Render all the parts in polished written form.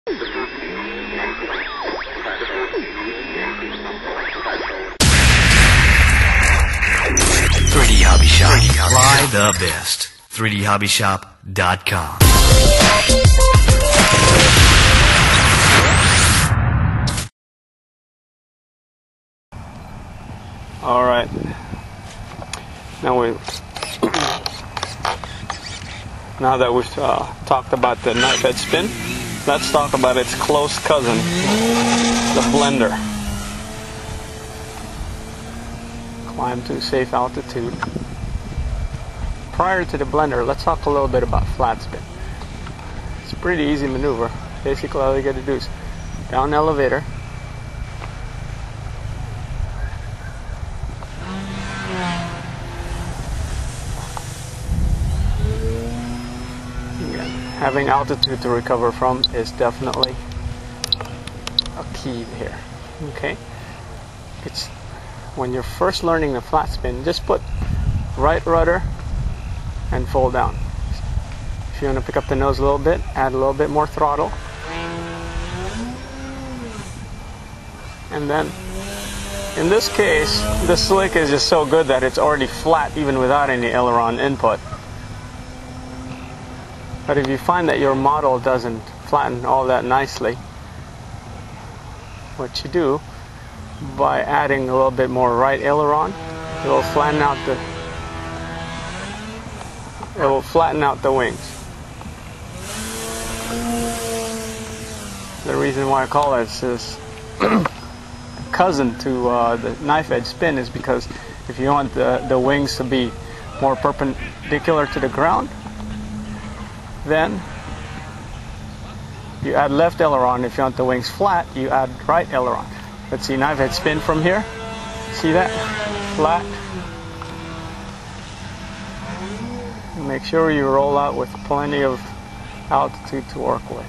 Hobby Shop. Fly the best. 3dhobbyshop.com. All right. Now that we've talked about the knife head spin, let's talk about its close cousin, the blender. Climb to a safe altitude. Prior to the blender, let's talk a little bit about flat spin. It's a pretty easy maneuver. Basically, all you got to do is down elevator, having altitude to recover from is definitely a key here. Okay, it's when you're first learning the flat spin, just put right rudder and fold down. If you want to pick up the nose a little bit, add a little bit more throttle, and then in this case the slick is just so good that it's already flat even without any aileron input. But if you find that your model doesn't flatten all that nicely, what you do, by adding a little bit more right aileron, it will flatten out the wings. The reason why I call it this cousin to the knife edge spin is because if you want the wings to be more perpendicular to the ground, then you add left aileron. If you want the wings flat, you add right aileron. Let's see, knife head spin from here. See that? Flat. Make sure you roll out with plenty of altitude to work with.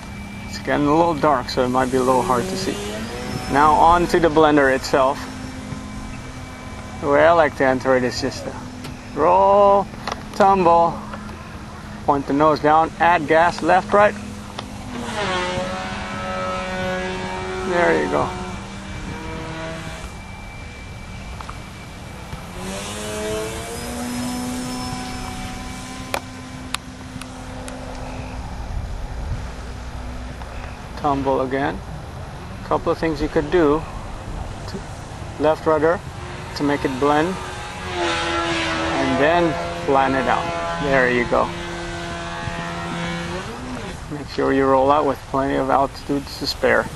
It's getting a little dark, so it might be a little hard to see. Now on to the blender itself. The way I like to enter it is just to roll, tumble, point the nose down, add gas, left, right. There you go. Tumble again. A couple of things you could do. Left rudder to make it blend, and then flatten it out. There you go. Make sure you roll out with plenty of altitude to spare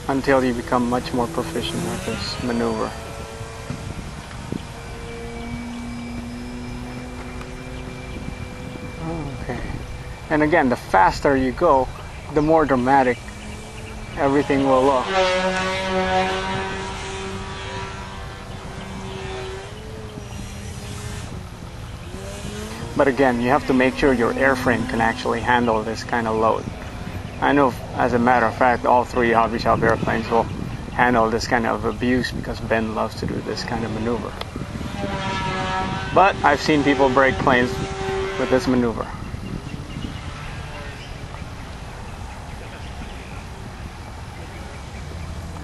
until you become much more proficient with this maneuver. Okay. And again, the faster you go, the more dramatic everything will look. But again, you have to make sure your airframe can actually handle this kind of load. I know, as a matter of fact, all three Hobby Shop airplanes will handle this kind of abuse because Ben loves to do this kind of maneuver. But I've seen people break planes with this maneuver.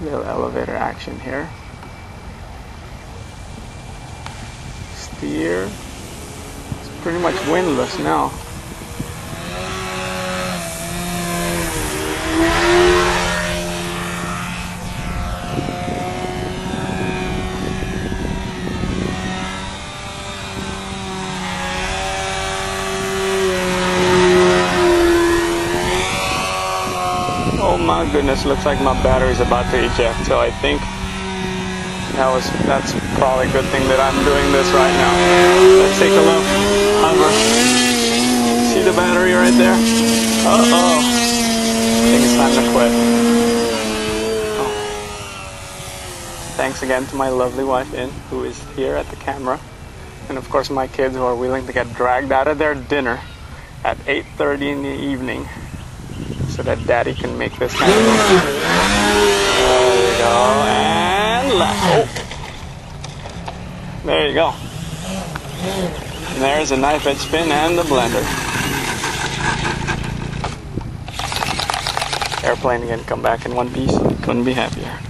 Little elevator action here. Steer. It's pretty much windless now. Oh my goodness, looks like my battery's about to eject, so I think that's probably a good thing that I'm doing this right now. Let's take a look. Hover. See the battery right there? Uh-oh. I think it's time to quit. Oh. Thanks again to my lovely wife, In, who is here at the camera. And of course my kids who are willing to get dragged out of their dinner at 8:30 in the evening so that Daddy can make this kind of thing. There you go, and left. Oh. There you go. And there's a knife edge spin and the blender. airplane again, come back in one piece. Couldn't be happier.